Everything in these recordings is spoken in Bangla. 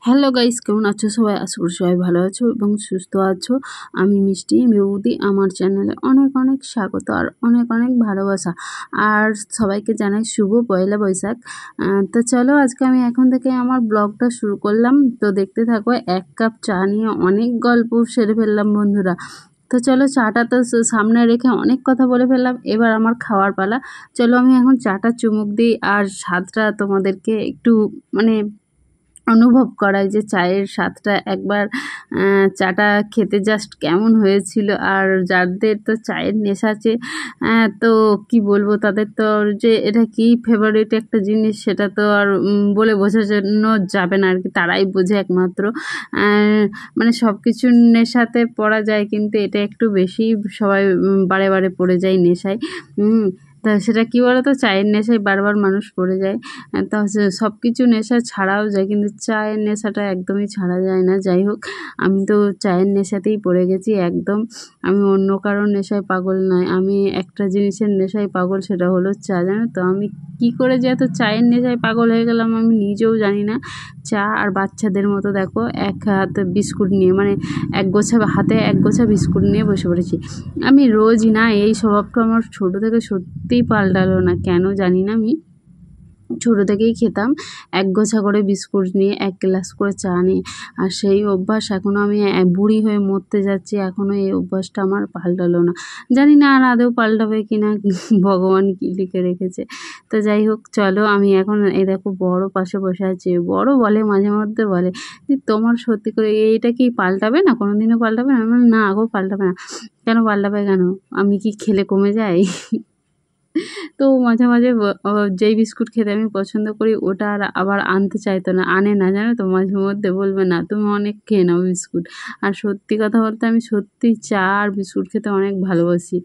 হ্যালো গাইস, কেমন আছো সবাই? আশা করি সবাই ভালো আছো এবং সুস্থ আছো। আমি মিষ্টি বৌদি, আমার চ্যানেলে অনেক অনেক স্বাগত আর অনেক অনেক ভালোবাসা। আর সবাইকে জানাই শুভ পয়লা বৈশাখ। তো চলো, আজকে আমি এখন থেকে আমার ব্লগটা শুরু করলাম। তো দেখতে থাকো, 1 কাপ চা নিয়ে অনেক গল্প সেরে ফেললাম বন্ধুরা। তো চলো, চাটা তো সামনে রেখে অনেক কথা বলে ফেললাম, এবার আমার খাওয়ার পালা। চলো, আমি এখন চাটা চুমুক দিই আর স্বাদটা তোমাদেরকে একটু মানে অনুভব করাই যে চায়ের স্বাদটা একবার। চাটা খেতে জাস্ট কেমন হয়েছিল। আর যাদের তো চায়ের নেশা আছে, তো কি বলবো, তাদের তো আর যে এটা কি ফেভারিট একটা জিনিস সেটা তো আর বলে বোঝানো যাবে না আর কি, তারাই বোঝে একমাত্র। মানে সব কিছুর নেশাতে পড়া যায়, কিন্তু এটা একটু বেশি সবাই বারে বারে পড়ে যায় নেশায়। তা সেটা কী বলো তো, চায়ের নেশায় বারবার মানুষ পড়ে যায়। তা সব কিছু নেশা ছাড়াও যায়, কিন্তু চায়ের নেশাটা একদমই ছাড়া যায় না। যাই হোক, আমি তো চায়ের নেশাতেই পড়ে গেছি একদম। আমি অন্য কারোর নেশায় পাগল নয়, আমি একটা জিনিসের নেশায় পাগল, সেটা হলো চা। জানো তো আমি কী করে যে এত চায়ের নেশায় পাগল হয়ে গেলাম আমি নিজেও জানি না। চা আর বাচ্চাদের মতো দেখো, এক হাতে বিস্কুট নিয়ে, মানে হাতে এক গোছা বিস্কুট নিয়ে বসে পড়েছি। আমি রোজই না, এই স্বভাবটা আমার ছোটো থেকে সত্যিই পাল্টালো না, কেন জানি না। আমি ছোটো থেকেই খেতাম এক গোছা করে বিস্কুট নিয়ে, 1 গ্লাস করে চা নিয়ে। আর সেই অভ্যাস এখনও, আমি বুড়ি হয়ে মরতে যাচ্ছি, এখনও এই অভ্যাসটা আমার পাল্টালো না। জানি না আর আদৌ পাল্টাবে কি না, ভগবান কী লিখে রেখেছে। তো যাই হোক, চলো, আমি এখন এই দেখো বড় পাশে বসে আছি। বড় বলে মাঝে মধ্যে বলে যে তোমার সত্যি করে এইটা কি পাল্টাবে না, কোনো দিনও পাল্টাবে না? আমি বলি, না গো, পাল্টাবে না। কেন পাল্টাবে কেন? আমি কি খেলে কমে যাই? তো মাঝে মাঝে যেই বিস্কুট খেতে আমি পছন্দ করি ওটা আর আবার আনতে চাইতো না, আনে না, জানো তো। মাঝে মধ্যে বলবে, না তুমি অনেক খেয়ে নাও বিস্কুট। আর সত্যি কথা বলতে, আমি সত্যি চা আর বিস্কুট খেতে অনেক ভালোবাসি।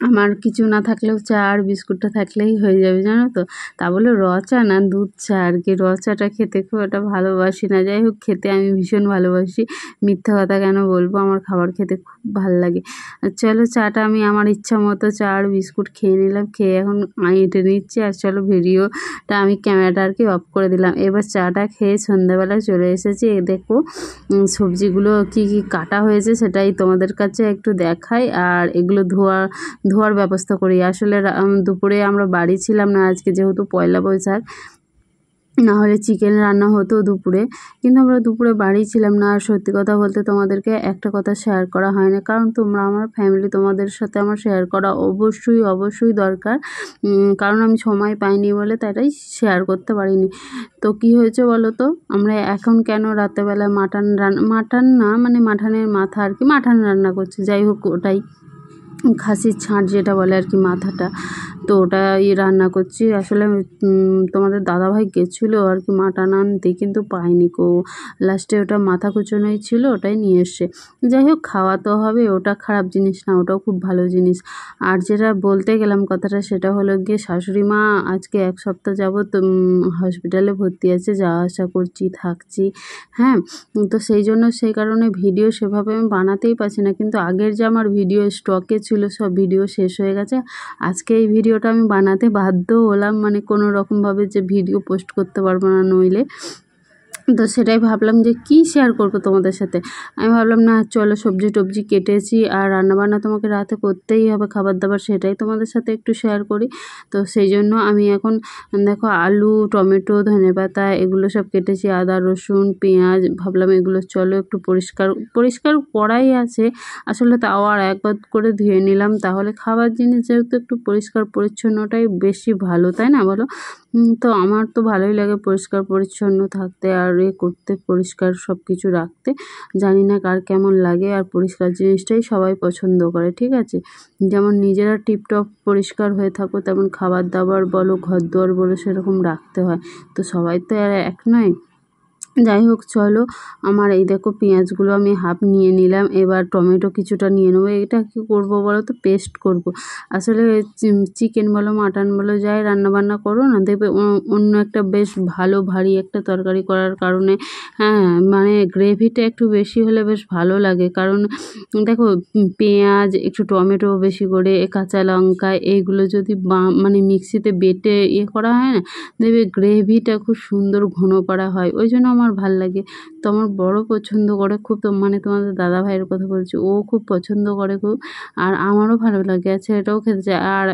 আমার কিছু না থাকলেও চা আর বিস্কুটটা থাকলেই হয়ে যাবে, জানো তো। তা বলে র চা না, দুধ চা আর কি। র চাটা খেতে খুব একটা ভালোবাসি না। যাই হোক, খেতে আমি ভীষণ ভালোবাসি। মিথ্যা কথা কেন বলবো, আমার খাবার খেতে খুব ভাল লাগে। চলো, চাটা আমি আমার ইচ্ছা মতো চা আর বিস্কুট খেয়ে নিলাম, খেয়ে এখন এঁটে নিচ্ছি। আর চলো, ভিডিওটা আমি ক্যামেরাটা আর কি অফ করে দিলাম। এবার চাটা খেয়ে সন্ধ্যাবেলায় চলে এসেছি। দেখো সবজিগুলো কি কি কাটা হয়েছে সেটাই তোমাদের কাছে একটু দেখাই। আর এগুলো ধোয়ার ব্যবস্থা করি। আসলে দুপুরে আমরা বাড়ি ছিলাম না আজকে, যেহেতু পয়লা বৈশাখ। না হলে চিকেন রান্না হতো দুপুরে, কিন্তু আমরা দুপুরে বাড়ি ছিলাম না। আর সত্যি কথা বলতে তোমাদেরকে একটা কথা শেয়ার করা হয় না, কারণ তোমরা আমার ফ্যামিলি, তোমাদের সাথে আমার শেয়ার করা অবশ্যই অবশ্যই দরকার। কারণ আমি সময় পাইনি বলে তাই শেয়ার করতে পারিনি। তো কি হয়েছে বলো তো, আমরা এখন কেন রাতেবেলা মাটন না, মানে মাটনের মাথা আর কি, মাটন রান্না করছি। যাই হোক, ওটাই খাসির ছাঁট যেটা বলে আর কি, মাথাটা। তো ওটাই রান্না করছি। আসলে তোমাদের দাদাভাই গেছিলো আর কি মাটন আনতে, কিন্তু পায়নি কো। লাস্টে ওটা মাথা কুচোনোই ছিল, ওটাই নিয়ে এসছে। যাই হোক, খাওয়া তো হবে, ওটা খারাপ জিনিস না, ওটাও খুব ভালো জিনিস। আর যেটা বলতে গেলাম কথাটা, সেটা হলো গিয়ে শাশুড়ি মা আজকে 1 সপ্তাহ যাবৎ হসপিটালে ভর্তি আছে, যাওয়া আসা করছি, থাকছি। হ্যাঁ, তো সেই কারণে ভিডিও সেভাবে আমি বানাতেই পারছি না। কিন্তু আগের যে আমার ভিডিও স্টকে ছিল, সব ভিডিও শেষ হয়ে গেছে। আজকে এই ভিডিওটা আমি বানাতে বাধ্য হলাম, মানে কোনো রকমভাবে যে ভিডিও পোস্ট করতে পারবো না নইলে। তো সেটাই ভাবলাম যে কি শেয়ার করব তোমাদের সাথে। আমি ভাবলাম, না চলো, সবজি টবজি কেটেছি আর রান্নাবান্না তোমাকে রাতে করতেই হবে, খাবার দাবার, সেটাই তোমাদের সাথে একটু শেয়ার করি। তো সেই জন্য আমি এখন দেখো আলু, টমেটো, ধনেপাতা এগুলো সব কেটেছি, আদা, রসুন, পেঁয়াজ। ভাবলাম এগুলো চলো একটু পরিষ্কার করাই আছে আসলে, তাও আর একবার করে ধুয়ে নিলাম। তাহলে খাবার জিনিস যেহেতু একটু পরিষ্কার পরিচ্ছন্নটাই বেশি ভালো, তাই না বলো? তো আমার তো ভালোই লাগে পরিষ্কার পরিচ্ছন্ন থাকতে আর করতে, পরিষ্কার সব কিছু রাখতে। জানি না কার কেমন লাগে, আর পরিষ্কার জিনিসটাই সবাই পছন্দ করে, ঠিক আছে। যেমন নিজেরা টিপটপ পরিষ্কার হয়ে থাকো, তেমন খাবার দাবার বলো, ঘরদুয়ার বলো, সেরকম রাখতে হয়। তো সবাই তো আর এক নয়। যাই হোক, চলো, আমার এই দেখো পেঁয়াজগুলো আমি হাফ নিয়ে নিলাম। এবার টমেটো কিছুটা নিয়ে নেবো। এটা কি করব বলো তো, পেস্ট করব। আসলে চিকেন বলো, মাটন বলো, যাই রান্নাবান্না করো না, দেখবে অন্য একটা বেশ ভালো ভারী একটা তরকারি করার কারণে, হ্যাঁ, মানে গ্রেভিটা একটু বেশি হলে বেশ ভালো লাগে। কারণ দেখো, পেঁয়াজ, একটু টমেটো বেশি করে, কাঁচা লঙ্কা, এইগুলো যদি মানে মিক্সিতে বেটে করা হয় না, দেখবে গ্রেভিটা খুব সুন্দর ঘন করা হয়। ওই জন্য আমার আমার ভাল লাগে। তো আমার বড় পছন্দ করে খুব, তো মানে তোমাদের দাদা ভাইয়ের কথা বলছি, ও খুব পছন্দ করে খুব, আর আমারও ভালো লাগে, আর ছেলেটাও খেতে চায়। আর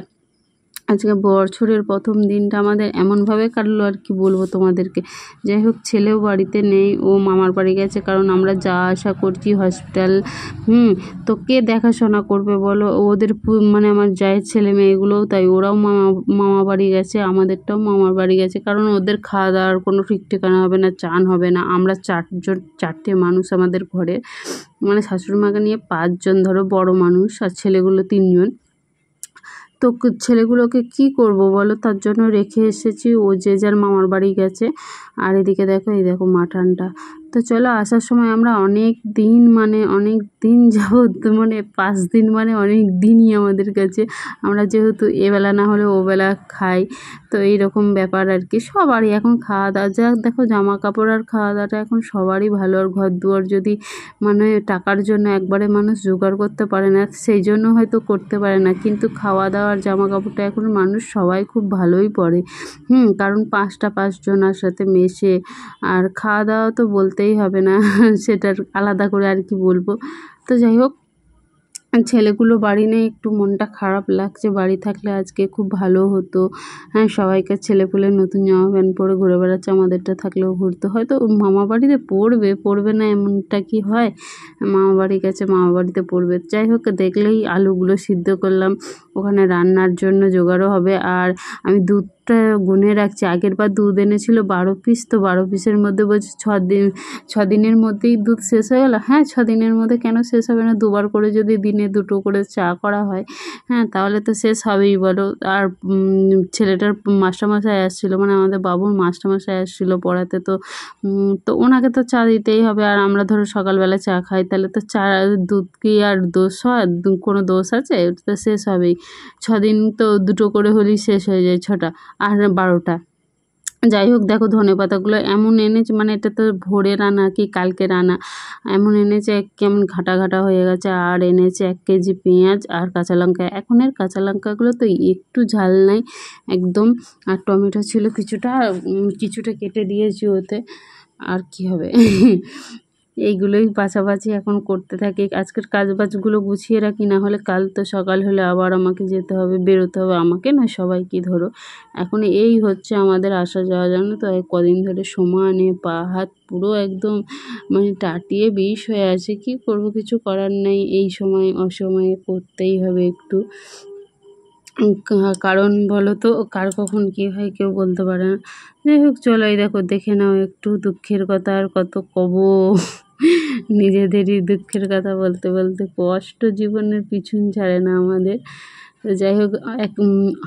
আজকে বছরের প্রথম দিনটা আমাদের এমনভাবে কাটলো আর কি বলবো তোমাদেরকে। যাই হোক, ছেলেও বাড়িতে নেই, ও মামার বাড়ি গেছে, কারণ আমরা যা আশা করছি হসপিটাল, তো কে দেখাশোনা করবে বলো? ওদের মানে আমার জায়ের ছেলে মেয়েগুলোও তাই, ওরাও মামা বাড়ি গেছে, আমাদেরটাও মামার বাড়ি গেছে, কারণ ওদের খাওয়া দাওয়ার কোনো ঠিক ঠিকানা হবে না, চান হবে না। আমরা চারটে মানুষ আমাদের ঘরে, মানে শাশুড়ি মাকে নিয়ে 5 জন ধরো বড় মানুষ, আর ছেলেগুলো 3 জন। তো ছেলেগুলোকে কি করব বলো? তার জন্য রেখে এসেছি, ও যে যার মামার বাড়ি গেছে। আর এদিকে দেখো, এই দেখো মাটনটা। তো চলো, আসার সময় আমরা অনেক দিন যাবত, মানে 5 দিন মানে অনেক দিনই আমাদের কাছে, আমরা যেহেতু এবেলা না হলে ওবেলা খাই, তো এইরকম ব্যাপার আর কি। সবারই এখন খাওয়া দাওয়া, যা দেখো জামা কাপড় আর খাওয়া দাওয়াটা এখন সবারই ভালো। আর ঘর দুয়ার যদি মানে টাকার জন্য একবারে মানুষ জোগাড় করতে পারে না, সেই জন্য হয়তো করতে পারে না, কিন্তু খাওয়া দাওয়ার জামা কাপড়টা এখন মানুষ সবাই খুব ভালোই পরে, কারণ 5 জনের সাথে মেশে। আর খাওয়া দাওয়া তো বলতেই হবে না সেটার আলাদা করে আর কি বলবো। তো যাই হোক, ছেলেগুলো বাড়ি নেই, একটু মনটা খারাপ লাগছে। বাড়ি থাকলে আজকে খুব ভালো হতো। হ্যাঁ, সবাইকার ছেলেপুলে নতুন জামা প্যান্ট পরে ঘুরে বেড়াচ্ছে, আমাদেরটা থাকলেও ঘুরতো। হয়তো মামা বাড়িতে পড়বে না এমনটা কি হয়? মামা বাড়ি গেছে, মামা বাড়িতে পড়বে। যাই হোক, দেখলেই আলুগুলো সিদ্ধ করলাম, ওখানে রান্নার জন্য জোগাড়ও হবে। আর আমি দুধটা গুনে রাখছি, আগের বার দুধ এনেছিল 12 পিস, তো 12 পিসের মধ্যে বলছি 6 দিনের মধ্যেই দুধ শেষ হয়ে গেল। হ্যাঁ, 6 দিনের মধ্যে কেন শেষ হবে না? দুবার করে যদি দিনে 2টো করে চা করা হয়, হ্যাঁ, তাহলে তো শেষ হবেই বলো। আর ছেলেটার মাস্টারমশাই আসছিলো, মানে আমাদের বাবুর মাস্টারমশাই আসছিলো পড়াতে, তো ওনাকে তো চা দিতেই হবে। আর আমরা ধরো সকালবেলা চা খাই, তাহলে তো চা দুধ কি আর দোষ হয়? কোনো দোষ আছে? ওটা তো শেষ হবেই। 6 দিন তো 2টো করে হলেই শেষ হয়ে যায়, 6টা আর 12টা। যাই হোক, দেখো ধনেপাতাগুলো এমন এনেছে, মানে এটা তো ভোরের আনা কি কালকের আনা, এমন এনেছে কেমন ঘাটা ঘাটা হয়ে গেছে। আর এনেছে 1 কেজি পেঁয়াজ আর কাঁচা লঙ্কা। এখনের কাঁচা লঙ্কাগুলো তো একটু ঝাল নাই একদম। আর টমেটো ছিল কিছুটা, কিছুটা কেটে দিয়েছি ওতে, আর কি হবে এইগুলোই বাছাবাছি এখন করতে থাকি। আজকের কাজবাজগুলো গুছিয়ে রাখি, না হলে কাল তো সকাল হলে আবার আমাকে যেতে হবে, বেরোতে হবে, আমাকে না সবাইকে ধরো। এখন এই হচ্ছে আমাদের আসা যাওয়া, জানো তো। কদিন ধরে সমানে পা হাত পুরো একদম মানে টাটিয়ে বিষ হয়ে আছে। কি করব, কিছু করার নেই, এই সময় অসময়ে করতেই হবে একটু। কারণ বলো তো, কার কখন কী হয় কেউ বলতে পারে না। যাই হোক, চলো, এই দেখো দেখে নাও একটু দুঃখের কথা, আর কত কব নিজেদেরই দুঃখের কথা বলতে বলতে। কষ্ট জীবনের পিছন ছাড়ে না আমাদের। তো যাই হোক,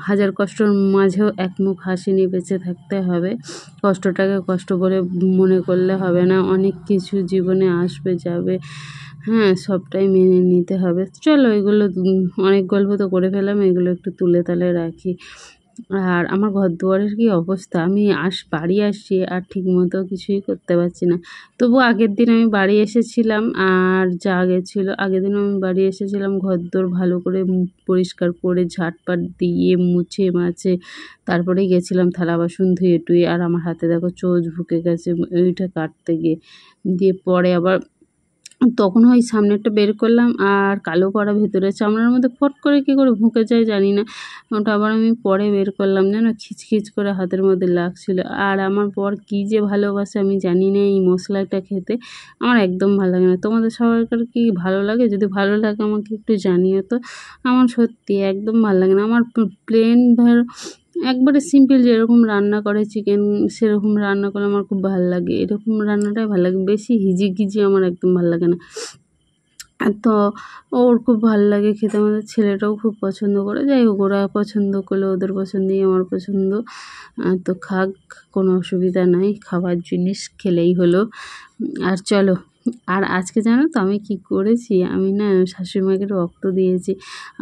হাজার কষ্টর মাঝেও একমুখ হাসি নিয়ে বেঁচে থাকতে হবে। কষ্টটাকে কষ্ট বলে মনে করলে হবে না, অনেক কিছু জীবনে আসবে যাবে, হ্যাঁ, সবটাই মেনে নিতে হবে। চলো, এগুলো অনেক গল্প তো করে ফেললাম, এগুলো একটু তুলে তালে রাখি। আর আমার ঘর দুয়ারের কী অবস্থা, আমি বাড়ি আসছি আর ঠিকমতো কিছুই করতে পারছি না। তবু আগের দিন আমি বাড়ি এসেছিলাম, আর যা গেছিলো আগের দিন আমি বাড়ি এসেছিলাম, ঘরদোর ভালো করে পরিষ্কার করে ঝাঁটপাট দিয়ে মুছে মাছে তারপরেই গেছিলাম থালা বাসন ধুয়ে টুয়ে। আর আমার হাতে দেখো চোজ ঢুকে গেছে ওইটা কাটতে গিয়ে, দিয়ে পরে আবার তখন ওই সামনেরটা বের করলাম, আর কালো করা ভেতরে চামড়ার মধ্যে ফট করে কী করে ঢুকে যায় জানি না, ওটা আবার আমি পরে বের করলাম, যেন খিচখিচ করে হাতের মধ্যে লাগছিল। আর আমার বর কী যে ভালোবাসে আমি জানি না এই মশলাটা খেতে, আমার একদম ভালো লাগে না। তোমাদের সবাইকার কি ভালো লাগে? যদি ভালো লাগে আমাকে একটু জানিও তো। আমার সত্যি একদম ভালো লাগে না। আমার প্লেন ধর একবারে সিম্পল যেরকম রান্না করে চিকেন, সেরকম রান্না করলে আমার খুব ভালো লাগে, এরকম রান্নাটাই ভালো লাগে। বেশি হিজিগিজি আমার একদম ভালো লাগে না। তো ওর খুব ভালো লাগে খেতে, আমাদের ছেলেটাও খুব পছন্দ করে। যাই হোক, ওরা পছন্দ করলে ওদের পছন্দই আমার পছন্দ, তো খাক, কোনো অসুবিধা নাই, খাবার জিনিস খেলেই হলো। আর চলো, আর আজকে জানো তো আমি কি করেছি, আমি না শাশুড়িমাকে রক্ত দিয়েছি।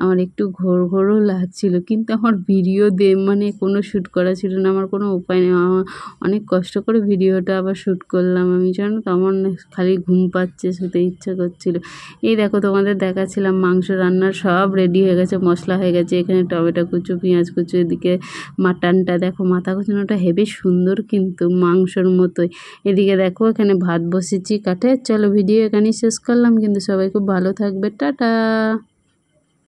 আমার একটু ঘোর ঘোরও লাগছিল, কিন্তু আমার ভিডিও মানে কোনো শ্যুট করা ছিল না, আমার কোনো উপায় নেই। অনেক কষ্ট করে ভিডিওটা আবার শ্যুট করলাম আমি, জানো তো আমার না খালি ঘুম পাচ্ছে, শুতে ইচ্ছে করছিল। এই দেখো তোমাদের দেখাচ্ছিলাম মাংস রান্নার সব রেডি হয়ে গেছে, মশলা হয়ে গেছে, এখানে টমেটো কুচু, পেঁয়াজ কুচু, এদিকে মাটনটা দেখো, মাথা কুচানোটা হেবি সুন্দর কিন্তু মাংসর মতোই। এদিকে দেখো এখানে ভাত বসেছি কাঠে। চলো ভিডিও এখানেই শেষ করলাম, কিন্তু সবাই খুব ভালো থাকবে, টাটা।